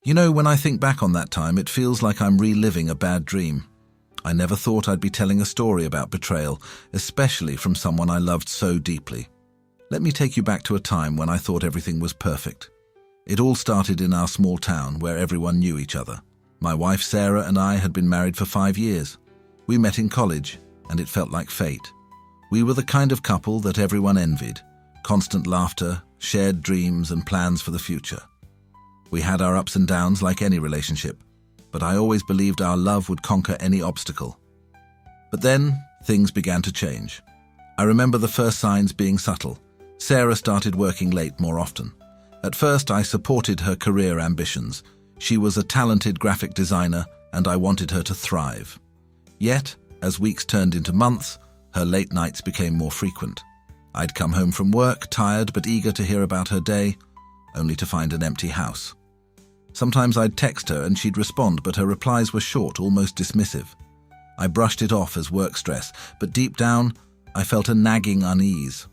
You know, when I think back on that time, it feels like I'm reliving a bad dream. I never thought I'd be telling a story about betrayal, especially from someone I loved so deeply. Let me take you back to a time when I thought everything was perfect. It all started in our small town where everyone knew each other. My wife Sarah and I had been married for 5 years. We met in college, and it felt like fate. We were the kind of couple that everyone envied. Constant laughter, shared dreams and plans for the future. We had our ups and downs like any relationship, but I always believed our love would conquer any obstacle. But then, things began to change. I remember the first signs being subtle. Sarah started working late more often. At first, I supported her career ambitions. She was a talented graphic designer, and I wanted her to thrive. Yet, as weeks turned into months, her late nights became more frequent. I'd come home from work, tired but eager to hear about her day, only to find an empty house. Sometimes I'd text her and she'd respond, but her replies were short, almost dismissive. I brushed it off as work stress, but deep down, I felt a nagging unease.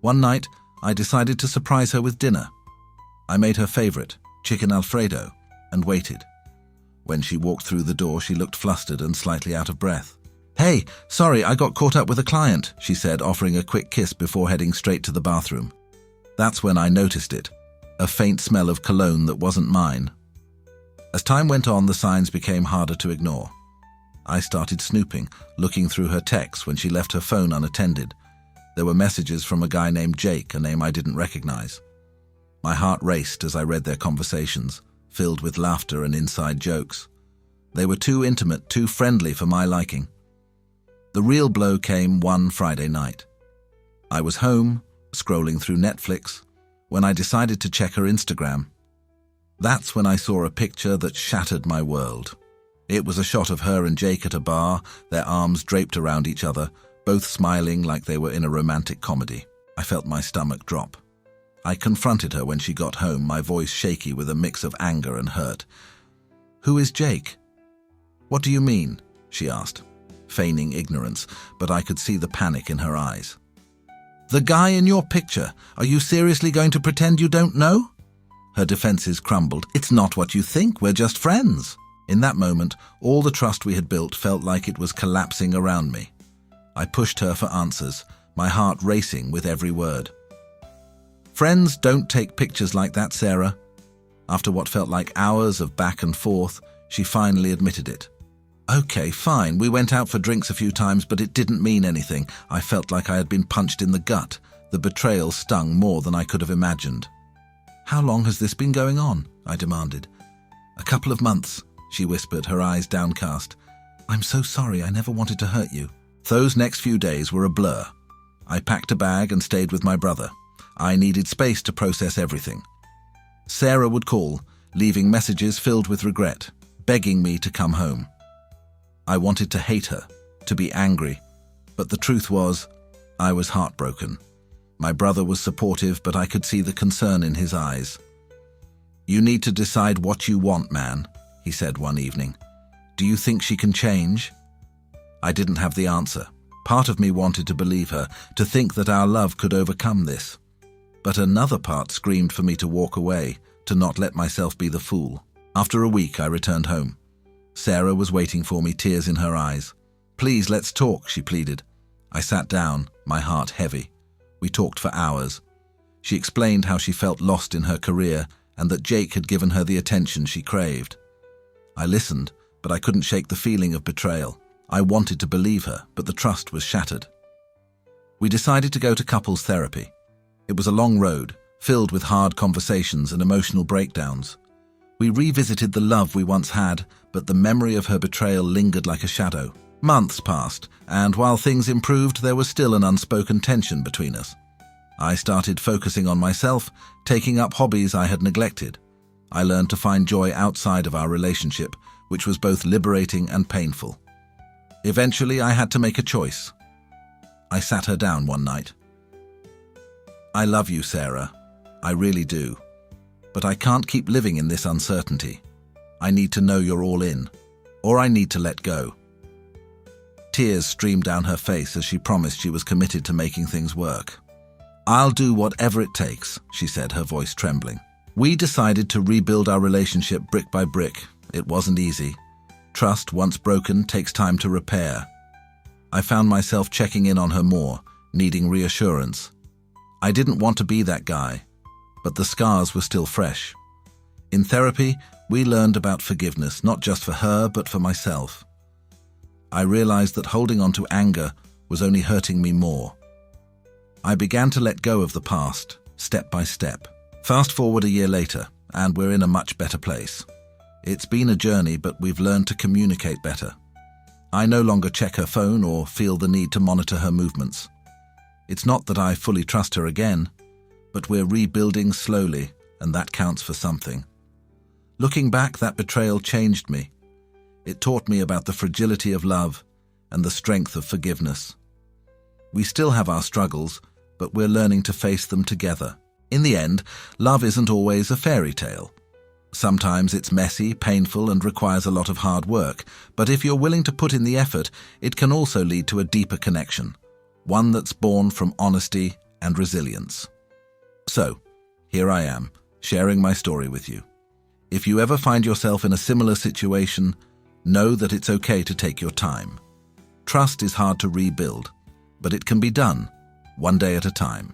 One night, I decided to surprise her with dinner. I made her favorite, chicken Alfredo, and waited. When she walked through the door, she looked flustered and slightly out of breath. "Hey, sorry, I got caught up with a client," she said, offering a quick kiss before heading straight to the bathroom. That's when I noticed it, a faint smell of cologne that wasn't mine. As time went on, the signs became harder to ignore. I started snooping, looking through her texts when she left her phone unattended. There were messages from a guy named Jake, a name I didn't recognize. My heart raced as I read their conversations, filled with laughter and inside jokes. They were too intimate, too friendly for my liking. The real blow came one Friday night. I was home, scrolling through Netflix, when I decided to check her Instagram. That's when I saw a picture that shattered my world. It was a shot of her and Jake at a bar, their arms draped around each other, both smiling like they were in a romantic comedy. I felt my stomach drop. I confronted her when she got home, my voice shaky with a mix of anger and hurt. "Who is Jake?" "What do you mean?" she asked, feigning ignorance, but I could see the panic in her eyes. "The guy in your picture. Are you seriously going to pretend you don't know?" Her defenses crumbled. "It's not what you think. We're just friends." In that moment, all the trust we had built felt like it was collapsing around me. I pushed her for answers, my heart racing with every word. "Friends don't take pictures like that, Sarah." After what felt like hours of back and forth, she finally admitted it. "Okay, fine, we went out for drinks a few times, but it didn't mean anything." I felt like I had been punched in the gut. The betrayal stung more than I could have imagined. "How long has this been going on?" I demanded. "A couple of months," she whispered, her eyes downcast. "I'm so sorry, I never wanted to hurt you." Those next few days were a blur. I packed a bag and stayed with my brother. I needed space to process everything. Sarah would call, leaving messages filled with regret, begging me to come home. I wanted to hate her, to be angry, but the truth was, I was heartbroken. My brother was supportive, but I could see the concern in his eyes. "You need to decide what you want, man," he said one evening. "Do you think she can change?" I didn't have the answer. Part of me wanted to believe her, to think that our love could overcome this. But another part screamed for me to walk away, to not let myself be the fool. After a week, I returned home. Sarah was waiting for me, tears in her eyes. "Please, let's talk," she pleaded. I sat down, my heart heavy. We talked for hours. She explained how she felt lost in her career and that Jake had given her the attention she craved. I listened, but I couldn't shake the feeling of betrayal. I wanted to believe her, but the trust was shattered. We decided to go to couples therapy. It was a long road, filled with hard conversations and emotional breakdowns. We revisited the love we once had, but the memory of her betrayal lingered like a shadow. Months passed, and while things improved, there was still an unspoken tension between us. I started focusing on myself, taking up hobbies I had neglected. I learned to find joy outside of our relationship, which was both liberating and painful. Eventually, I had to make a choice. I sat her down one night. "I love you, Sarah. I really do. But I can't keep living in this uncertainty. I need to know you're all in, or I need to let go." Tears streamed down her face as she promised she was committed to making things work. "I'll do whatever it takes," she said, her voice trembling. We decided to rebuild our relationship brick by brick. It wasn't easy. Trust, once broken, takes time to repair. I found myself checking in on her more, needing reassurance. I didn't want to be that guy, but the scars were still fresh. In therapy, we learned about forgiveness, not just for her, but for myself. I realized that holding on to anger was only hurting me more. I began to let go of the past, step by step. Fast forward a year later, and we're in a much better place. It's been a journey, but we've learned to communicate better. I no longer check her phone or feel the need to monitor her movements. It's not that I fully trust her again, but we're rebuilding slowly, and that counts for something. Looking back, that betrayal changed me. It taught me about the fragility of love and the strength of forgiveness. We still have our struggles, but we're learning to face them together. In the end, love isn't always a fairy tale. Sometimes it's messy, painful, and requires a lot of hard work, but if you're willing to put in the effort, it can also lead to a deeper connection, one that's born from honesty and resilience. So, here I am, sharing my story with you. If you ever find yourself in a similar situation, know that it's okay to take your time. Trust is hard to rebuild, but it can be done, one day at a time.